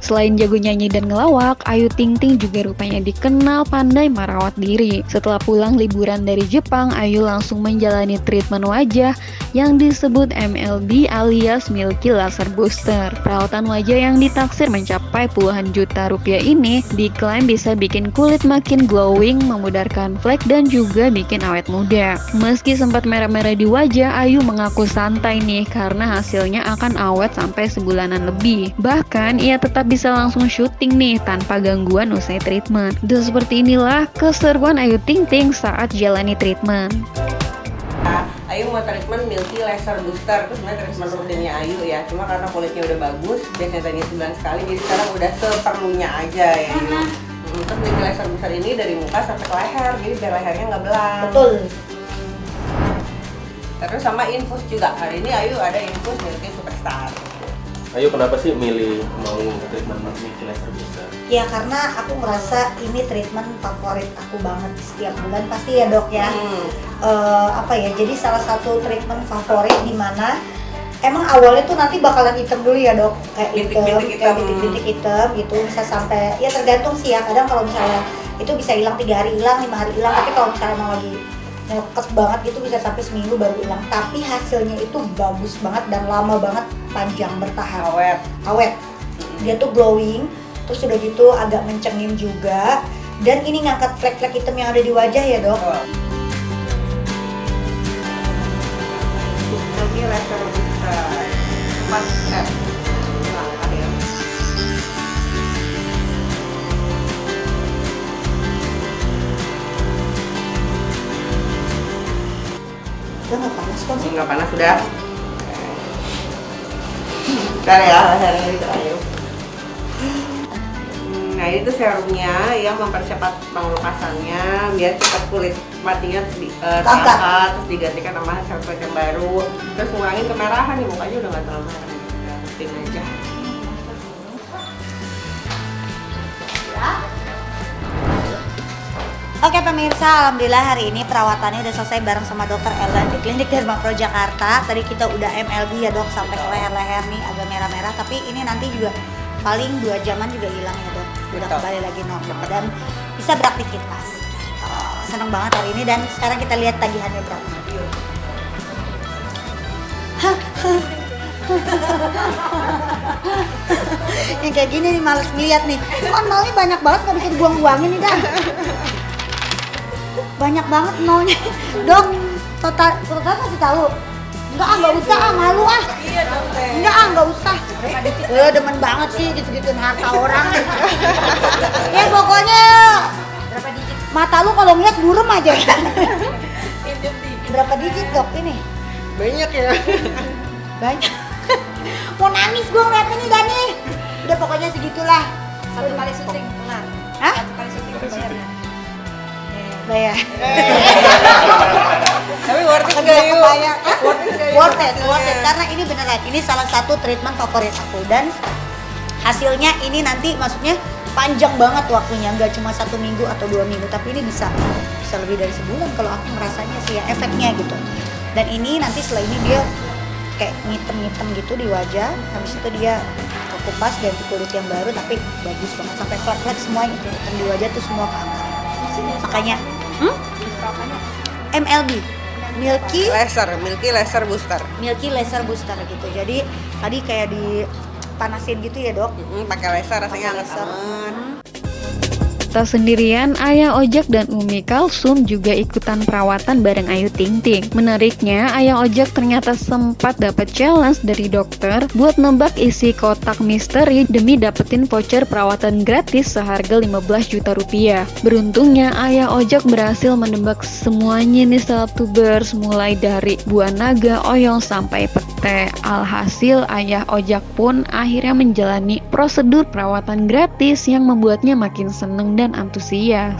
Selain jago nyanyi dan ngelawak, Ayu Ting Ting juga rupanya dikenal pandai merawat diri. Setelah pulang liburan dari Jepang, Ayu langsung menjalani treatment wajah yang disebut MLB alias Milky Laser Booster. Perawatan wajah yang ditaksir mencapai puluhan juta rupiah ini diklaim bisa bikin kulit makin glowing, memudarkan flek, dan juga bikin awet muda. Meski sempat merah-merah di wajah, Ayu mengaku santai nih karena hasilnya akan awet sampai sebulanan lebih. Bahkan ia tetap bisa langsung syuting nih tanpa gangguan usai treatment. Dan seperti inilah keseruan Ayu Ting Ting saat jalani treatment. Ayu mau treatment Milky Laser Booster, terus sebenarnya treatment rutinnya Ayu ya. Cuma karena kulitnya udah bagus, biasanya tadinya sebulan sekali, jadi sekarang udah seperlunya aja ya. Terus Milky Laser Booster ini dari muka sampai ke leher, jadi biar lehernya nggak belang. Betul. Terus sama infus juga. Hari ini Ayu ada infus Milky Superstar. Ayu kenapa sih milih mau treatment Milky Laser Booster? Ya karena aku merasa ini treatment favorit aku banget setiap bulan pasti ya dok ya. Jadi salah satu treatment favorit di mana emang awalnya tuh nanti bakalan hitam dulu ya dok, kayak bintik-bintik hitam gitu, bisa sampai ya tergantung sih ya. Kadang kalau misalnya itu bisa hilang 3 hari hilang, 5 hari hilang, tapi kalau misalnya emang lagi ngekes banget gitu bisa sampai seminggu baru hilang. Tapi hasilnya itu bagus banget dan lama banget, panjang bertahan. Awet. Dia tuh glowing, terus udah gitu agak mencengin juga. Dan ini ngangkat flek-flek hitam yang ada di wajah ya dok. Milky Laser Booster 4 step. Udah nggak panas kok? Nggak panas sudah. Bentar ya, lehernya itu Ayu. Nah ini tuh serumnya yang mempercepat pengelupasannya biar cepat kulit matinya terangkat, terus digantikan sama sel kulit yang baru, terus ngurangin kemerahan nih, mukanya udah nggak terlalu merah. Rutin aja. Oke pemirsa, alhamdulillah hari ini perawatannya udah selesai bareng sama dokter Ellen di Klinik Derma Pro Jakarta. Tadi kita udah MLB ya dok, sampai ke leher-leher nih agak merah-merah, tapi ini nanti juga paling 2 jaman juga hilang ya dok. Udah kembali lagi normal dan bisa beraktivitas. Seneng banget hari ini dan sekarang kita lihat tagihannya berapa. Yang kayak gini nih males ngeliat nih. Kan malnya banyak banget, gak bisa dibuang-buangin nih dah. Banyak banget nolnya. Dok, total kasih tahu. Enggak usah malu ah. Iya dong teh. Enggak usah. Demen banget sih gitu-gituin harta orang. Ya pokoknya berapa digit? Mata lu kalau ngeliat burem aja. Berapa digit dok ini? Banyak ya. Banyak. Mau nangis gua ngeliat ini Dani. Udah pokoknya segitulah. 1 kali syuting benar. Hah? 1 kali syuting bayarnya. Bayar. Tapi worth it nggak Yu? Worth it karena ini beneran ini salah satu treatment favorit aku dan hasilnya ini nanti maksudnya panjang banget waktunya, nggak cuma 1 minggu atau 2 minggu, tapi ini bisa lebih dari sebulan kalau aku merasanya sih ya efeknya gitu. Dan ini nanti setelah ini dia kayak ngitem-ngitem gitu di wajah, habis itu dia kupas ganti kulit yang baru, tapi bagus banget sampai flek-flek semua gitu di wajah tuh semua keangkat. Makanya MLB Milky Laser Booster. Milky Laser Booster gitu. Jadi tadi kayak dipanasin gitu ya dok. Pakai laser rasanya hangat. Tak sendirian, Ayah Ojek dan Umi Kalsum juga ikutan perawatan bareng Ayu Ting Ting. Menariknya, Ayah Ojek ternyata sempat dapat challenge dari dokter buat nebak isi kotak misteri demi dapetin voucher perawatan gratis seharga 15 juta rupiah. Beruntungnya, Ayah Ojek berhasil menebak semuanya nih Saltubers, mulai dari buah naga, oyong, sampai pete. Alhasil, Ayah Ojek pun akhirnya menjalani prosedur perawatan gratis yang membuatnya makin seneng dan antusias.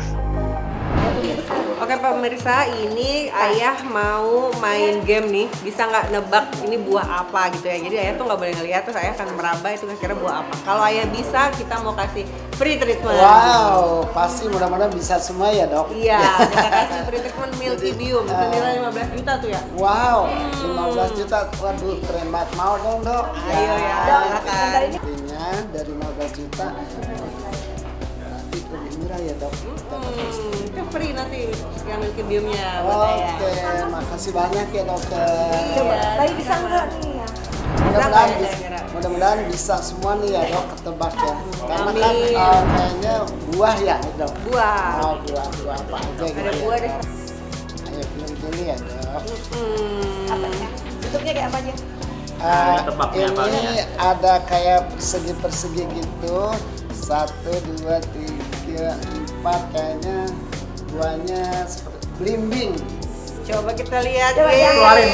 Oke pemirsa, ini Ayah mau main game nih. Bisa nggak nebak ini buah apa gitu ya. Jadi Ayah tuh nggak boleh ngeliat, terus Ayah akan meraba itu kira-kira buah apa. Kalau Ayah bisa, kita mau kasih free treatment. Wow, pasti mudah-mudahan bisa semua ya dok. Iya, kita kasih free treatment Milky Bium senilai 15 juta tuh ya. Wow, 15 juta, waduh keren banget. Mau dong dok? Ayo ya, silakan. Intinya dari 15 juta kita nanti lebih murah ya dok. Itu free nanti yang Milky Beam-nya buat Ayah. Oke, makasih banyak ya dokter. Coba, tapi bisa nggak nih ya? Mudah-mudahan Bisa, bisa, kira-kira. mudah-mudahan bisa semua nih ya dok ketebak ya. Karena kan Amin. kayaknya buah ya dok. Buah. Oh, buah apa aja gitu. Ada buah ya. deh. Ayo pilih dulu ya dok. Apa ya? Bentuknya kayak apa aja? Tebaknya apa Ini ya? ada kayak persegi-persegi gitu. 1, 2, 3, 4 kayaknya buahnya seperti blimbing. Coba kita lihat. Coba, Yeay. ya. Keluarin.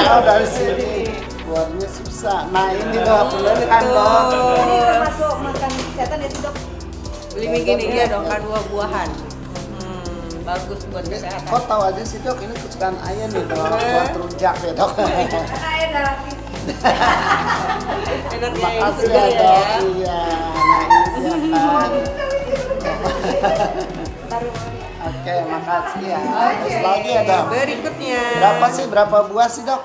Oh, dari sini buahnya susah. Nah ini dok, bener kan dok? Ini termasuk makan kesehatan ya sih dok? Beli gini dia dong kan buah-buahan. Bagus buat kesehatan. Kok tahu aja sih dok, ini kesukaan ayah nih dok, buat rujak ya dok. Karena ayah darah Enaknya ini Makasih sudah ya dok, iya. Nah ini dia kan. baru Oke, makasih ya. Terus lagi ya dok. Berikutnya. Berapa buah sih dok?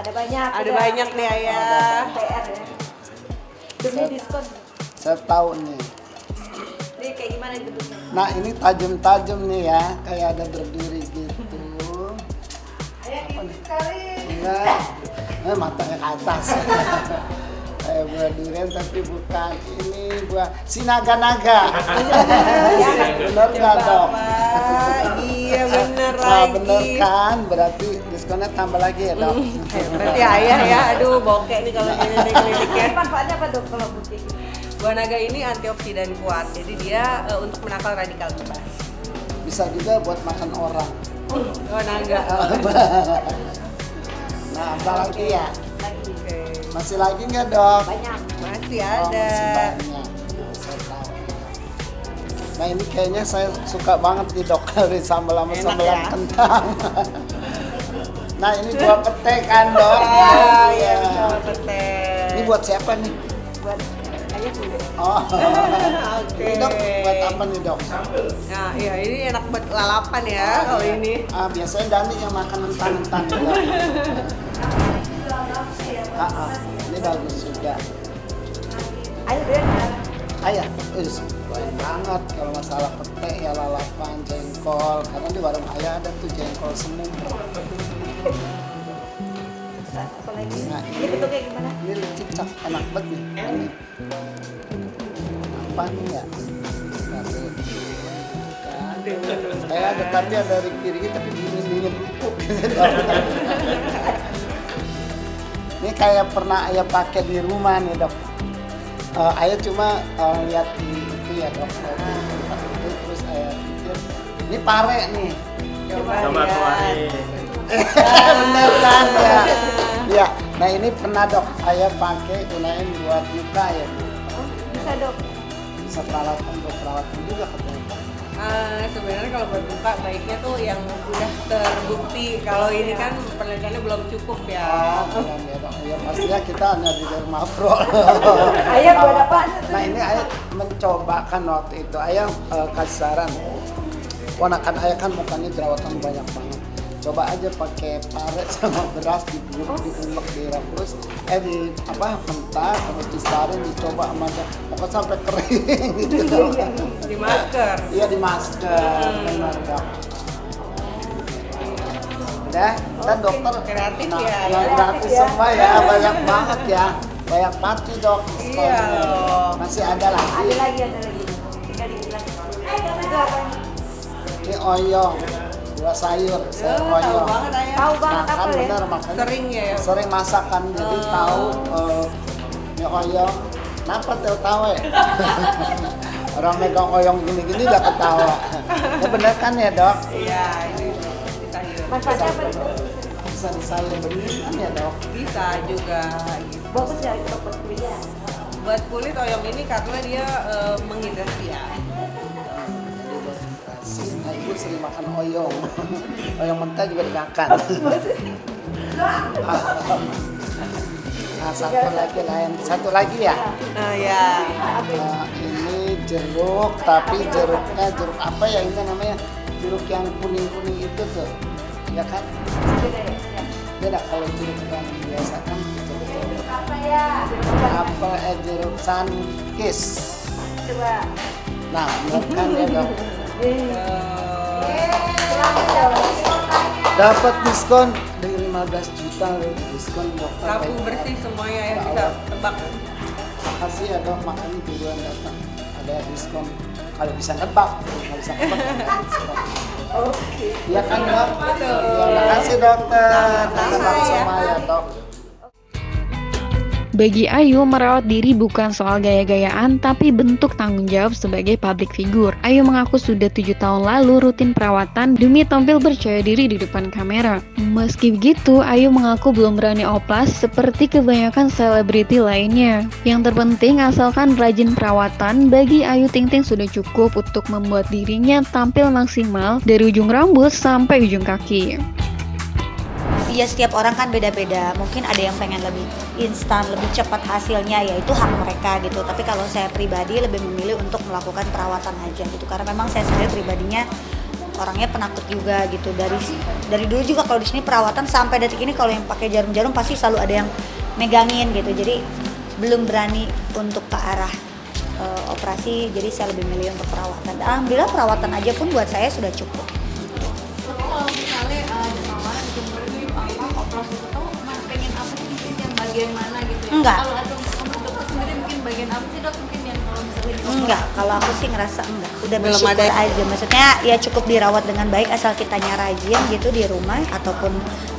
ada banyak. Ada banyak nih Ayah. PR ya. Demi diskon. Saya tahu nih. Ini kayak gimana bentuknya? Nah ini tajam-tajam nih ya, kayak ada berduri gitu. Ayah ini sekali. Enggak, matanya ke atas. Kayak buah durian tapi bukan, ini buah sinaga-naga. Bener nggak dok? Bapak, iya bener Nah, lagi. bener kan, berarti diskonnya tambah lagi ya dok. Berarti Ayah ya, aduh bokek nih kalau ini nih kliniknya. Ini manfaatnya apa dok kalau putih? Buah naga ini antioksidan kuat, jadi dia untuk menangkal radikal bebas. Bisa juga buat makan orang. Buah naga. Nah, apa lagi ya? Lagi. Oke. Masih lagi nggak dok? Banyak. Masih Oh, ada. masih banyak. Saya tahu. Nah ini kayaknya saya suka banget nih dok dari sambal sama Enak sambalan ya? kentang. Nah ini buah pete kan dok? Ya, Iya. buah petai. Ini buat siapa nih? Buat ayah dulu. Oh. Oke. Ini dok buat apa nih dok? Nah, iya ini enak buat lalapan ya kalau iya. ini. Biasanya Dani yang makan mentah-mentah nih dok. Ini bagus juga. Ayah benar. Ayah, banyak banget kalau masalah pete ya lalapan, jengkol. Karena di warung ayah ada tuh jengkol semur. Apa lagi? Nah, Ini bentuknya gimana? Ini cicak enak banget nih. Ini. Apa nih ya? Kayak ada tapi ada rigi tapi dingin empuk. Ini kayak pernah ayah pakai di rumah nih dok. Ayah cuma lihat di itu ya dok. Itu terus ayah pikir ini pare nih. Coba Coba lihat. keluarin. Bener kan ya? Ya. Nah ini pernah dok ayah pakai gunain buat luka ya. Bisa dok. Bisa peralatan buat perawatan juga katanya. Sebenarnya kalau buat buka baiknya tuh yang udah terbukti. Kalau ini kan penelitiannya belum cukup ya. Keren ya dok. Ya pastinya kita hanya di rumah bro. Ayah buat apaan? Nah ini ayah mencobakan waktu itu. Ayah kasih saran. Ponakan ayah kan mukanya jerawatan banyak banget. Coba aja pakai pare sama beras diulek direbus, di apa mentah terus disaring dicoba sama dia. Pokoknya sampai kering gitu. Di masker. Iya di masker, benar dok. Udah, dan dokter kreatif nah, ya, nah, ya. gratis semua ya, banyak banget ya, banyak pasti dok. Iya loh. Masih ada lagi. Ada lagi. Tinggal dijelasin. Itu apa? Ini oyong, buah sayur, sayur Tahu oyong. banget Ayah. Tahu banget Makan apa ya? benar makanya Sering ya. sering masakan jadi tahu ini oyong. Kenapa tahu ya? Orang megang oyong gini-gini udah ketawa. Ya bener kan ya dok? Iya, ini di sayur. Manfaatnya apa? Bisa disayur bener kan ya dok? Bisa juga gitu. Bagus ya itu buat kuliah. Buat kulit oyong ini karena dia menghidrasi ya. Nah, ibu sering makan oyong. Oyong mentah juga dimakan. Nah, satu lagi ya. Nah ya. Ini jeruk, tapi jeruknya jeruk apa ya ini namanya? Jeruk yang kuning-kuning itu tuh. Ya kan? Beda ya? Beda kalau jeruk yang biasa kan jeruk Apple jeruk Sunkist. Coba. Nah, bukan ya dok. Dapat diskon dari 15 juta loh, diskon dokter. Sapu bersih semuanya ya, bisa tebak. Makasih ya dok, makanya tujuan datang ada diskon. Kalau bisa nebak, kalau bisa nebak ada diskon. Oke. Iya kan dok? Betul. Terima kasih dokter. Tetap ya. semuanya dok. Bagi Ayu, merawat diri bukan soal gaya-gayaan, tapi bentuk tanggung jawab sebagai public figure. Ayu mengaku sudah 7 tahun lalu rutin perawatan demi tampil percaya diri di depan kamera. Meski begitu, Ayu mengaku belum berani oplas seperti kebanyakan selebriti lainnya. Yang terpenting, asalkan rajin perawatan, bagi Ayu Ting Ting sudah cukup untuk membuat dirinya tampil maksimal dari ujung rambut sampai ujung kaki. Iya, setiap orang kan beda-beda. Mungkin ada yang pengen lebih instan, lebih cepat hasilnya, ya itu hak mereka gitu. Tapi kalau saya pribadi lebih memilih untuk melakukan perawatan aja gitu. Karena memang saya sendiri pribadinya orangnya penakut juga gitu. Dari dulu juga kalau di sini perawatan sampai detik ini kalau yang pakai jarum-jarum pasti selalu ada yang megangin gitu. Jadi belum berani untuk ke arah operasi. Jadi saya lebih milih untuk perawatan. Alhamdulillah perawatan aja pun buat saya sudah cukup. Tapi kalau misalnya ada tawaran jemur oplos itu tuh pengen apa sih yang bagian mana gitu ya? Enggak. Kalau atau menurut dokter sendiri mungkin bagian apa sih dok mungkin yang kalau misalnya di Enggak, kalau aku sih ngerasa enggak. Udah Belum bersyukur ada. aja. Maksudnya ya cukup dirawat dengan baik asal kitanya rajin gitu di rumah ataupun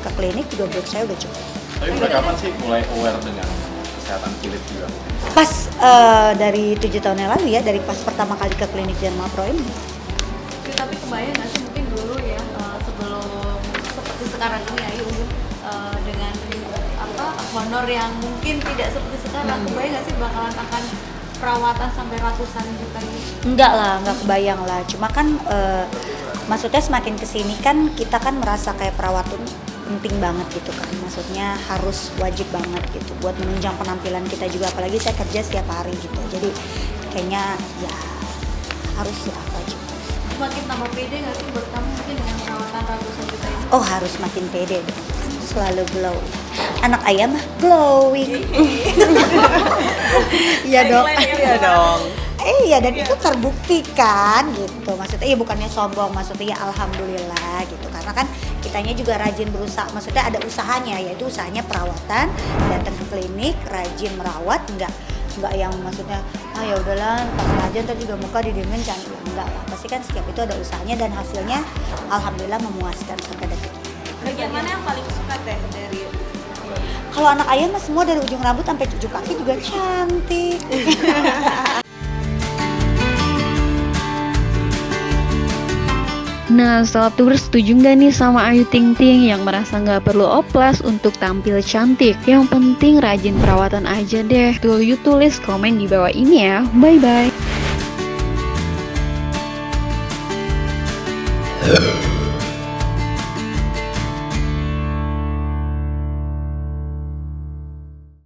ke klinik juga buat saya udah cukup. Tapi udah kapan sih mulai aware dengan kesehatan kulit juga? Pas dari 7 tahun yang lalu ya, dari pas pertama kali ke klinik Derma Pro ini. tapi kebayang nggak sih mungkin dulu ya sebelum seperti sekarang ini Ayu dengan honor yang mungkin tidak seperti sekarang, kebayang nggak sih bakalan akan perawatan sampai ratusan juta gitu? Enggak lah, enggak kebayang lah. Cuma kan maksudnya semakin kesini kan kita kan merasa kayak perawatan penting banget gitu kan. Maksudnya harus wajib banget gitu buat menunjang penampilan kita juga. Apalagi saya kerja setiap hari gitu. Jadi kayaknya ya harus lah wajib. Semakin tambah pede nggak sih buat kamu mungkin dengan perawatan ratusan juta ini? Oh harus makin pede dong. Selalu glow. Anak ayam mah glowing. Iya dong. Iya dong. Iya, dan itu terbukti kan gitu. Maksudnya ya bukannya sombong, maksudnya ya alhamdulillah gitu. Karena kan kitanya juga rajin berusaha, maksudnya ada usahanya, yaitu usahanya perawatan, datang ke klinik, rajin merawat, enggak yang maksudnya ya udahlah pasang aja ntar juga muka didiemin cantik, enggak lah. Pasti kan setiap itu ada usahanya dan hasilnya alhamdulillah memuaskan sampai detik ini. Bagian mana yang paling suka teh dari Kalau anak ayam mah semua dari ujung rambut sampai ujung kaki juga cantik. Nah, sobat tuber setuju nggak nih sama Ayu Ting Ting yang merasa nggak perlu oplas untuk tampil cantik? Yang penting rajin perawatan aja deh. Tuh, you tulis komen di bawah ini ya. Bye-bye.